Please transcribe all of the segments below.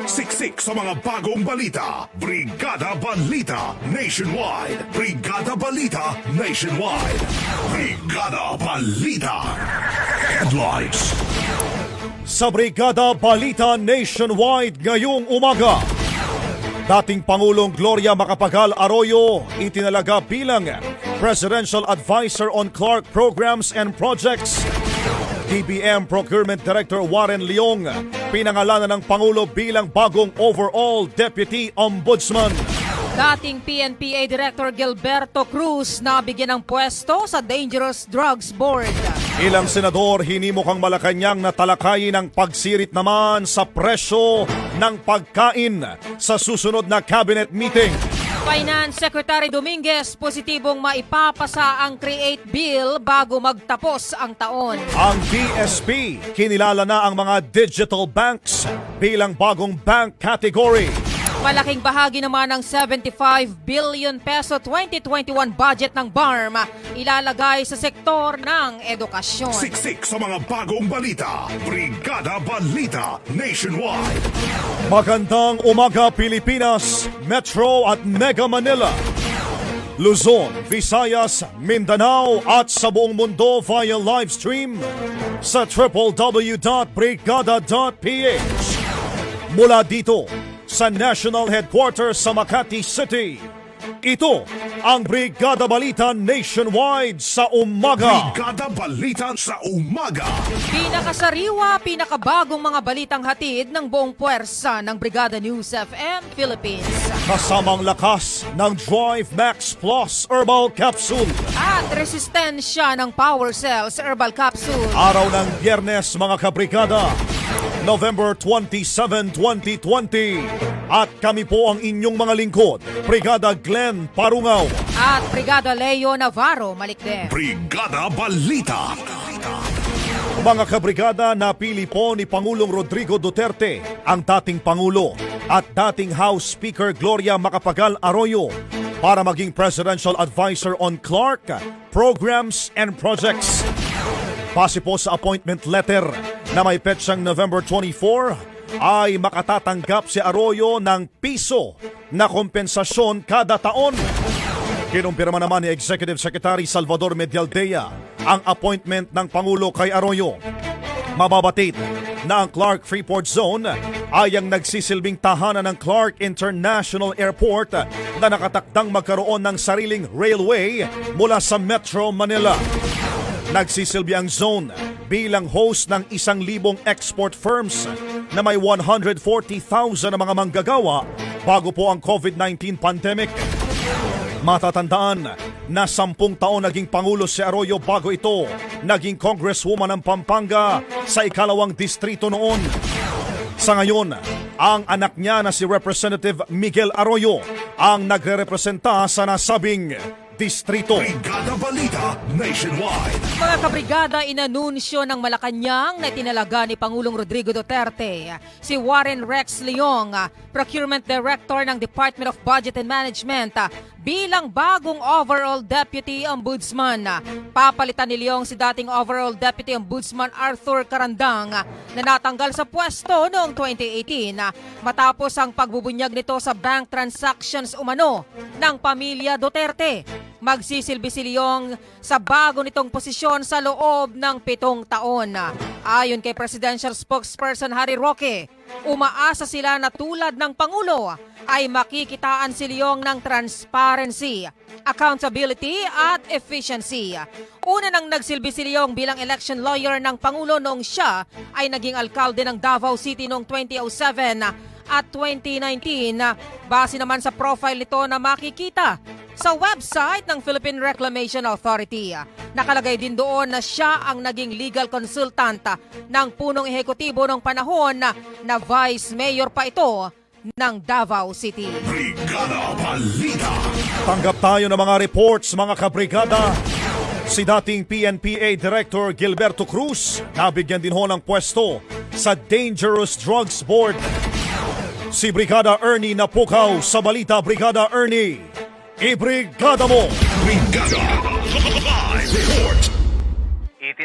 Siksik sa mga bagong balita. Brigada Balita Nationwide. Brigada Balita Nationwide. Brigada Balita. Headlines. Sa Brigada Balita Nationwide ngayong umaga, dating Pangulong Gloria Macapagal Arroyo itinalaga bilang Presidential Advisor on Clark Programs and Projects. DBM Procurement Director Warren Leong pinangalanan ng Pangulo bilang bagong overall Deputy Ombudsman. Dating PNPA Director Gilberto Cruz nabigyan ng pwesto sa Dangerous Drugs Board. Ilang senador hinimok ang Malacanang na talakayin ang pagsirit naman sa presyo ng pagkain sa susunod na cabinet meeting. Finance Secretary Dominguez positibong maipapasa ang CREATE Bill bago magtapos ang taon. Ang BSP kinilala na ang mga digital banks bilang bagong bank category. Malaking bahagi naman ng 75 billion peso 2021 budget ng BARM ilalagay sa sektor ng edukasyon. Siksik sa mga bagong balita. Brigada Balita Nationwide. Magandang umaga Pilipinas, Metro at Mega Manila, Luzon, Visayas, Mindanao at sa buong mundo via live stream sa www.brigada.ph. Mula dito sa National Headquarters sa Makati City, ito ang Brigada Balita Nationwide sa umaga. Brigada Balita sa umaga. Pinakasariwa, pinakabagong mga balitang hatid ng buong puwersa ng Brigada News FM Philippines. Kasamang lakas ng Drive Max Plus Herbal Capsule. At resistensya ng Power Cells Herbal Capsule. Araw ng Biyernes mga kabrigada, November 27, 2020. At kami po ang inyong mga lingkod, Brigada Glenn Parungaw. At Brigada Leo Navarro Malikde. Brigada Balita. Mga kabrigada, napili po ni Pangulong Rodrigo Duterte ang dating Pangulo at dating House Speaker Gloria Macapagal Arroyo para maging Presidential Advisor on Clark Programs and Projects. Base po sa appointment letter na may petsang November 24, ay makatatanggap si Arroyo ng piso na kompensasyon kada taon. Kinumpirma naman ni Executive Secretary Salvador Medialdea ang appointment ng Pangulo kay Arroyo. Mababatid na ang Clark Freeport Zone ay ang nagsisilbing tahanan ng Clark International Airport na nakatakdang magkaroon ng sariling railway mula sa Metro Manila. Nagsisilbi ang zone bilang host ng 1,000 export firms na may 140,000 na mga manggagawa bago po ang COVID-19 pandemic. Matatandaan na 10 taon naging Pangulo si Arroyo bago ito naging Congresswoman ng Pampanga sa ikalawang distrito noon. Sa ngayon, ang anak niya na si Representative Miguel Arroyo ang nagre-representa sa nasabing distrito. Brigada Balita Nationwide. Mga kabrigada, inanunsyo ng Malacanang na itinalaga ni Pangulong Rodrigo Duterte si Warren Rex Leong, Procurement Director ng Department of Budget and Management, bilang bagong overall Deputy Ombudsman. Papalitan ni Leong si dating overall Deputy Ombudsman Arthur Carandang na natanggal sa pwesto noong 2018 matapos ang pagbubunyag nito sa bank transactions umano ng pamilya Duterte. Magsisilbi si Leong sa bago nitong posisyon sa loob ng 7 taon. Ayon kay Presidential Spokesperson Harry Roque, umaasa sila na tulad ng Pangulo ay makikitaan si Leong ng transparency, accountability at efficiency. Una nang nagsilbi si Leong bilang election lawyer ng Pangulo noong siya ay naging alkalde ng Davao City noong 2007 at 2019. Base naman sa profile nito na makikita sa website ng Philippine Reclamation Authority. Nakalagay din doon na siya ang naging legal consultant ng punong ehekutibo ng panahon na Vice Mayor pa ito ng Davao City. Brigada Balita. Tanggap tayo ng mga reports mga kabrigada. Si dating PNPA Director Gilberto Cruz nabigyan din ho ng pwesto sa Dangerous Drugs Board. Si Brigada Ernie Napukaw sa balita. Brigada Ernie, ibrigada mo! Brigada Live Report.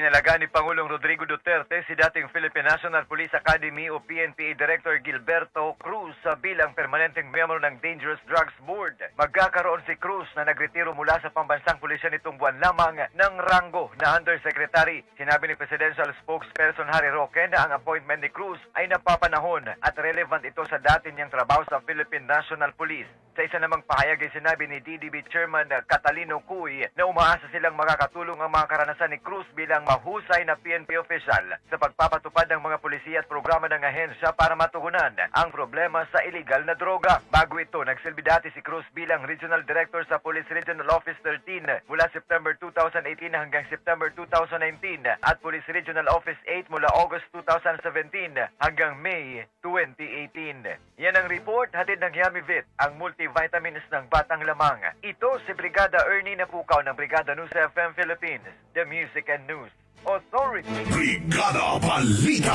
Itinalaga ni Pangulong Rodrigo Duterte si dating Philippine National Police Academy o PNPA Director Gilberto Cruz bilang permanenteng miyembro ng Dangerous Drugs Board. Magkakaroon si Cruz na nagretiro mula sa pambansang pulisya nitong buwan lamang ng ranggo na Undersecretary. Sinabi ni Presidential Spokesperson Harry Roque na ang appointment ni Cruz ay napapanahon at relevant ito sa dati niyang trabaho sa Philippine National Police. Sa isa namang pahayag ay sinabi ni DDB Chairman Catalino Cuy na umaasa silang makakatulong ang mga karanasan ni Cruz bilang mahusay na PNP official sa pagpapatupad ng mga pulisya at programa ng ahensya para matugunan ang problema sa illegal na droga. Bago ito, nagsilbi dati si Cruz bilang Regional Director sa Police Regional Office 13 mula September 2018 hanggang September 2019 at Police Regional Office 8 mula August 2017 hanggang May 2018. Yan ang report hatid ng Yamivit, ang multivitamins ng batang lamang. Ito si Brigada Ernie Napukaw ng Brigada News FM Philippines, the Music and News Authority. Brigada Balita.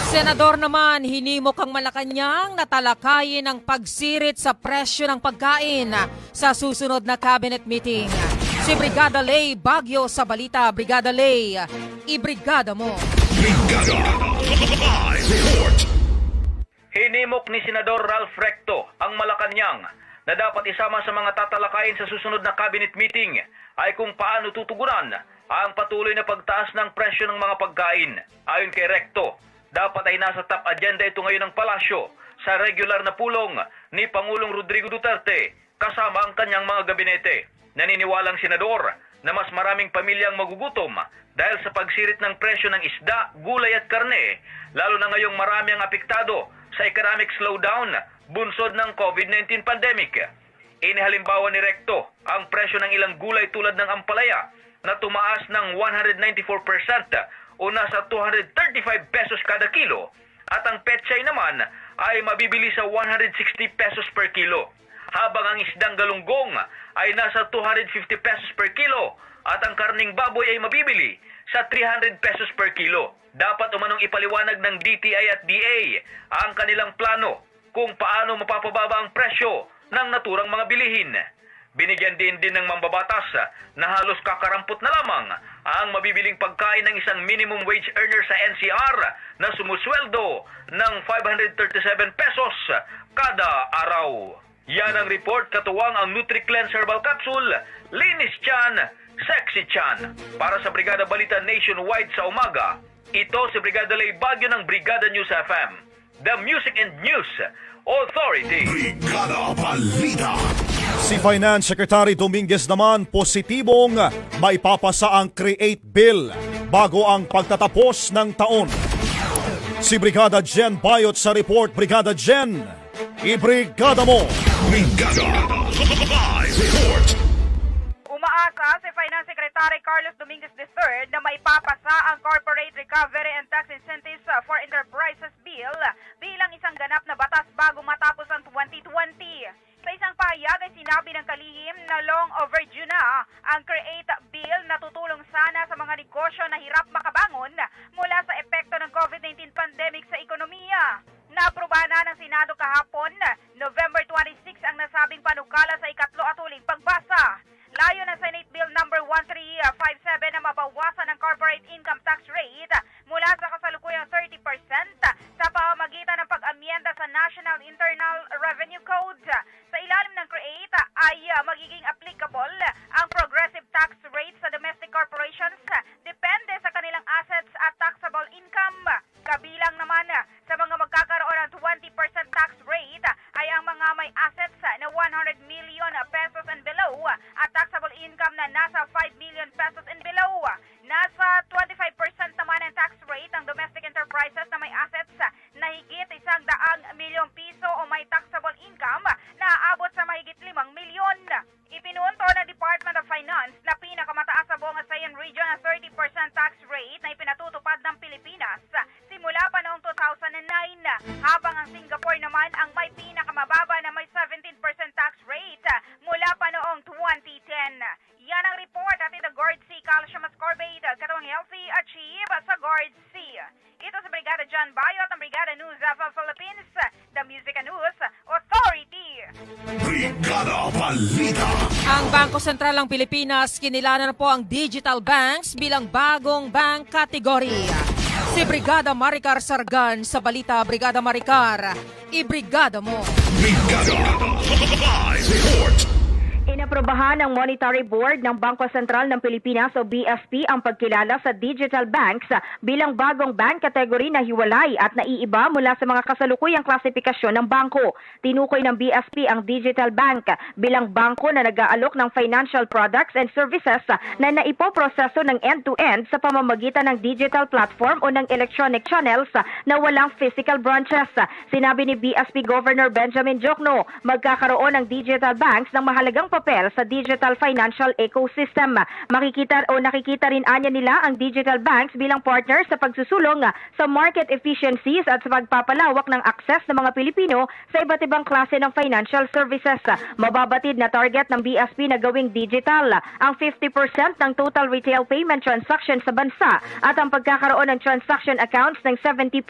Senador naman, hinimok ang Malacanang na talakayin ang pagsirit sa presyo ng pagkain sa susunod na cabinet meeting. Si Brigada Lay Baguio sa balita. Brigada Lay, ibrigada mo. Brigada Live Report. Hinimok ni Senador Ralph Recto ang Malacanang na dapat isama sa mga tatalakayin sa susunod na cabinet meeting ay kung paano tutugunan ang patuloy na pagtaas ng presyo ng mga pagkain. Ayon kay Recto, dapat ay nasa top agenda ito ngayon ng palasyo sa regular na pulong ni Pangulong Rodrigo Duterte kasama ang kanyang mga gabinete. Naniniwalang senador na mas maraming pamilyang magugutom dahil sa pagsirit ng presyo ng isda, gulay at karne, lalo na ngayong marami ang apektado sa economic slowdown bunsod ng COVID-19 pandemic. Inihalimbawa ni Recto ang presyo ng ilang gulay tulad ng ampalaya na tumaas ng 194% o nasa 235 pesos kada kilo at ang pechay naman ay mabibili sa 160 pesos per kilo. Habang ang isdang galunggong ay nasa 250 pesos per kilo at ang karning baboy ay mabibili sa 300 pesos per kilo. Dapat umanong ipaliwanag ng DTI at DA ang kanilang plano kung paano mapapababa ang presyo ng naturang mga bilihin. Binigyan din ng mambabatas na halos kakarampot na lamang ang mabibiling pagkain ng isang minimum wage earner sa NCR na sumusweldo ng 537 pesos kada araw. Yan ang report, katuwang ang NutriCleanse Herbal Capsule, Linis Chan, Sexy Chan. Para sa Brigada Balita Nationwide sa umaga, ito si Brigada Lay Baguio ng Brigada News FM, the Music and News Authority. Brigada Balita. Si Finance Secretary Dominguez naman positibong maipapasa ang CREATE Bill bago ang pagtatapos ng taon. Si Brigada Jen Bayot sa report. Brigada Jen, ibrigada mo. Brigada Live Report. Umaasa si Finance Secretary Carlos Dominguez III na maipapasa ang Corporate Recovery and Tax Incentives for Enterprises Bill bilang isang ganap na batas bago matapos ang 2020. Sa isang pahayag ay sinabi ng kalihim na long overdue na ang CREATE Bill na tutulong sana sa mga negosyo na hirap makabangon mula sa epekto ng COVID-19 pandemic sa ekonomiya. Naaprubahan na ng Senado kahapon, November 26 ang nasabing panukala sa ikatlo at huling pagbasa. Layo ng Senate Bill No. 1357 na mabawasan ang corporate income tax rate mula sa kasalukuyang 30% sa pamamagitan ng pag-amyenda sa National Internal Revenue Code. Sa ilalim ng CREATE ay magiging applicable ang progressive tax rate sa domestic corporations depende sa kanilang assets at taxable income. Kabilang naman sa mga magkakaroon ng 20% tax rate ay ang mga may assets na 100 million pesos and below at taxable income na nasa 5 million pesos and below. Nasa 25% naman ang tax rate ang domestic enterprises na may assets na higit 100 milyong piso o may taxable income na aabot sa mahigit 5 milyon. Ipinunto ng Department of Finance na pinakamataas sa buong ASEAN region ang 30% tax rate na ipinatutupad ng Pilipinas simula pa noong 2009, habang ang Singapore naman ang may pinakamababa na may 17% tax rate mula pa noong 2010. Yan ang report at the Guard C. Calcium Ascorbate, katawang healthy achieve sa Guard C. Ito sa Brigada Jan Bayot, ang Brigada News of Philippines, the Music and News Authority. Brigada Balita. Ang Bangko Sentral ng Pilipinas kinilanan na po ang digital banks bilang bagong bank category. Si Brigada Maricar Sargan sa Balita. Brigada Maricar, ibrigada mo. Brigada Live Report. Inaprobahan ng Monetary Board ng Bangko Sentral ng Pilipinas o BSP ang pagkilala sa digital banks bilang bagong bank category na hiwalay at naiiba mula sa mga kasalukuyang klasifikasyon ng bangko. Tinukoy ng BSP ang digital bank bilang bangko na nag-aalok ng financial products and services na naipoproseso ng end-to-end sa pamamagitan ng digital platform o ng electronic channels na walang physical branches. Sinabi ni BSP Governor Benjamin Diokno, magkakaroon ng digital banks ng mahalagang papel sa digital financial ecosystem. Nakikita rin anya nila ang digital banks bilang partner sa pagsusulong sa market efficiencies at sa pagpapalawak ng access ng mga Pilipino sa iba't ibang klase ng financial services. Mababatid na target ng BSP na gawing digital ang 50% ng total retail payment transaction sa bansa at ang pagkakaroon ng transaction accounts ng 70%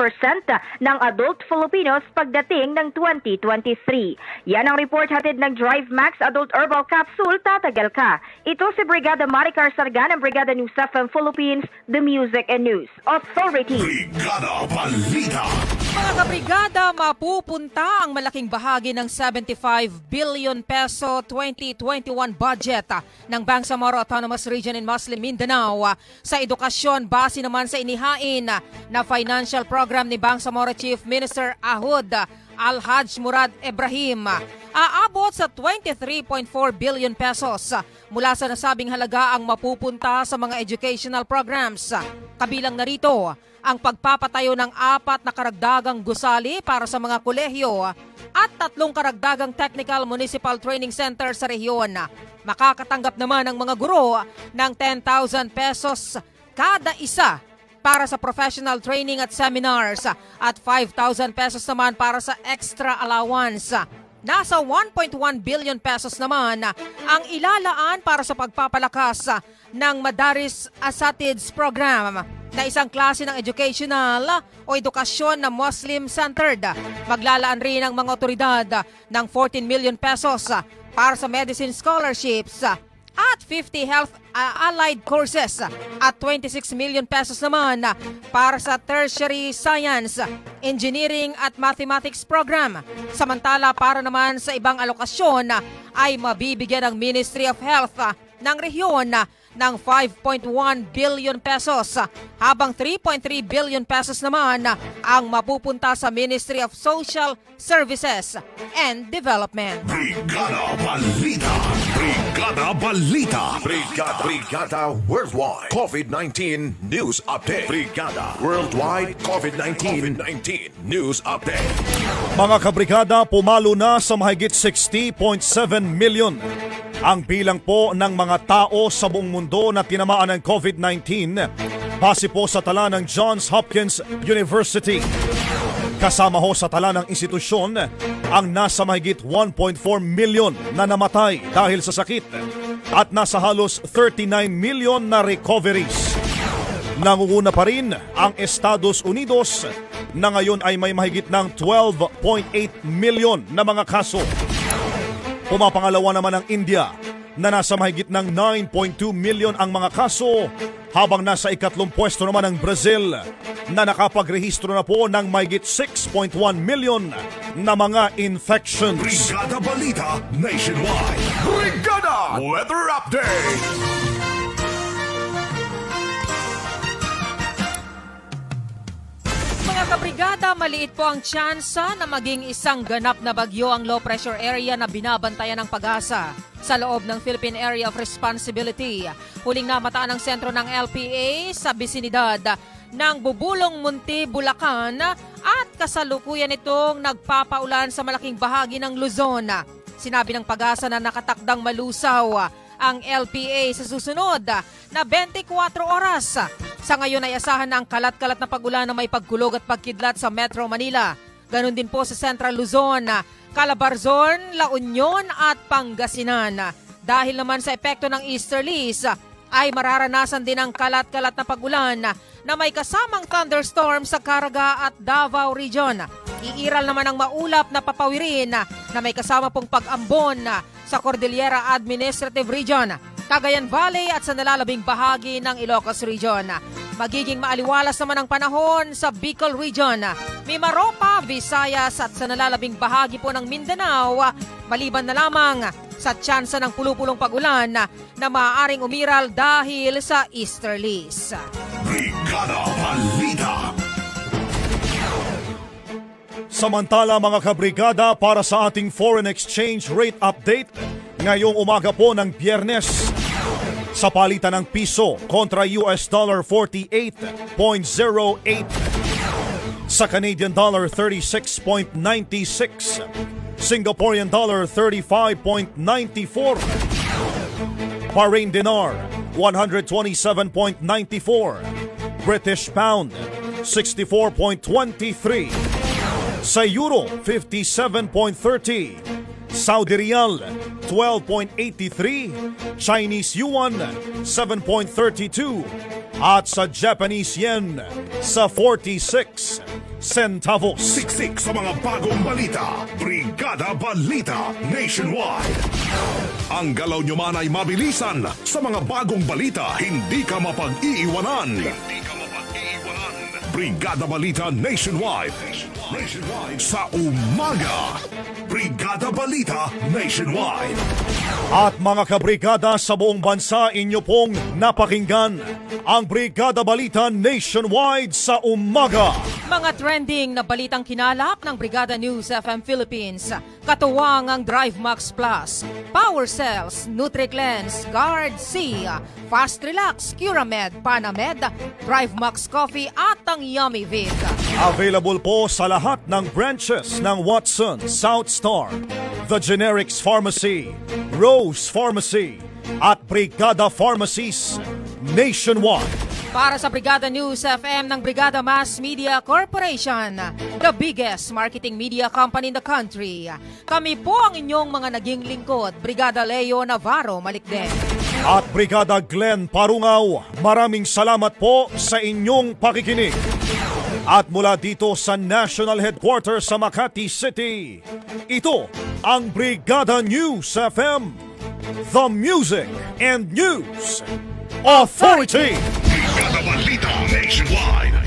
ng adult Filipinos pagdating ng 2023. Yan ang report hatid ng Drive Max Adult Herbal Capsule, tatagal ka. Ito si Brigada Maricar Sargan ng Brigada News FM Philippines, The Music and News Authority. Brigada Balita. Mga kabrigada, mapupunta ang malaking bahagi ng 75 billion peso 2021 budget ng Bangsamoro Autonomous Region in Muslim Mindanao sa edukasyon base naman sa inihain na financial program ni Bangsamoro Chief Minister Ahud Al-Hajj Murad Ibrahim. Aabot sa 23.4 billion pesos mula sa nasabing halaga ang mapupunta sa mga educational programs. Kabilang na rito ang pagpapatayo ng 4 na karagdagang gusali para sa mga kolehiyo at 3 karagdagang technical municipal training center sa rehiyon. Makakatanggap naman ang mga guro ng 10,000 pesos kada isa para sa professional training at seminars at 5,000 pesos naman para sa extra allowance. Nasa 1.1 billion pesos naman ang ilalaan para sa pagpapalakas ng Madaris Asatids program na isang klase ng educational o edukasyon na Muslim-centered. Maglalaan rin ang mga otoridad ng 14 million pesos para sa medicine scholarships at 50 health allied courses at 26 million pesos naman para sa tertiary science, engineering at mathematics program. Samantala para naman sa ibang alokasyon ay mabibigyan ng Ministry of Health ng rehiyon ng 5.1 billion pesos habang 3.3 billion pesos naman ang mapupunta sa Ministry of Social Services and Development. Brigada Balita. Brigada Balita. Brigada Worldwide COVID-19 News Update. Brigada Worldwide COVID-19 News Update. Mga kabrigada, pumalo na sa mahigit 60.7 million ang bilang po ng mga tao sa buong mundo na tinamaan ng COVID-19 base po sa tala ng Johns Hopkins University. Kasama ho sa tala ng institusyon ang nasa mahigit 1.4 million na namatay dahil sa sakit at nasa halos 39 million na recoveries. Nangunguna pa rin ang Estados Unidos na ngayon ay may mahigit ng 12.8 million na mga kaso. Pumapangalawa naman ang India na nasa mahigit ng 9.2 million ang mga kaso habang nasa ikatlong pwesto naman ang Brazil na nakapagrehistro na po ng mahigit 6.1 million na mga infections. Brigada Balita Nationwide. Brigada Weather Update. Mga kabrigada, maliit po ang tsansa na maging isang ganap na bagyo ang low pressure area na binabantayan ng Pag-asa sa loob ng Philippine Area of Responsibility. Huling namataan ng sentro ng LPA sa bisinidad ng Bubulong Munti, Bulacan at kasalukuyan itong nagpapaulan sa malaking bahagi ng Luzon. Sinabi ng Pag-asa na nakatakdang malusaw ang LPA sa susunod na 24 oras. Sa ngayon ay asahan na ang kalat-kalat na pag-ulan na may pagkulog at pagkidlat sa Metro Manila. Ganon din po sa Central Luzon, Calabarzon, La Union at Pangasinan. Dahil naman sa epekto ng easterlies, ay mararanasan din ang kalat-kalat na pag-ulan na may kasamang thunderstorm sa Caraga at Davao Region. Iiral naman ang maulap na papawirin na may kasama pong pag-ambon sa Cordillera Administrative Region, Cagayan Valley at sa nalalabing bahagi ng Ilocos Region. Magiging maaliwalas naman ang panahon sa Bicol Region, Mimaropa, Visayas at sa nalalabing bahagi po ng Mindanao, maliban na lamang sa tsansa ng pulupulong pag-ulan na maaaring umiral dahil sa easterlies. Brigada Balita. Samantala mga kabrigada, para sa ating foreign exchange rate update, ngayong umaga po ng Biyernes, sa palitan ng piso kontra US dollar 48.08, sa Canadian dollar 36.96, Singaporean dollar 35.94, Bahrain dinar 127.94, British pound 64.23, sa euro 57.30, Saudi Riyal 12.83, Chinese Yuan 7.32 at sa Japanese Yen sa 46 centavos. Siksik sa mga bagong balita. Brigada Balita Nationwide. Ang galaw nyo man ay mabilisan. Sa mga bagong balita, hindi ka mapag-iiwanan. Brigada Balita Nationwide. Sa umaga. Brigada Balita Nationwide. At mga kabrigada sa buong bansa, inyo pong napakinggan ang Brigada Balita Nationwide sa umaga. Mga trending na balitang kinalap ng Brigada News FM Philippines. Katuwang ang Drive Max Plus, Power Cells, NutriCleanse, Guard C, Fast Relax, Curamed, Panamed, Drive Max Coffee at ang Yummy Vid. Available po sa lahat ng branches ng Watson, South Star, The Generics Pharmacy, Rose Pharmacy at Brigada Pharmacies nationwide. Para sa Brigada News FM ng Brigada Mass Media Corporation, the biggest marketing media company in the country. Kami po ang inyong mga naging lingkod, Brigada Leo Navarro Malikden. At Brigada Glenn Parungaw, maraming salamat po sa inyong pakikinig. At mula dito sa National Headquarters sa Makati City, ito ang Brigada News FM, the Music and News Authority. Brigada Balita Nationwide.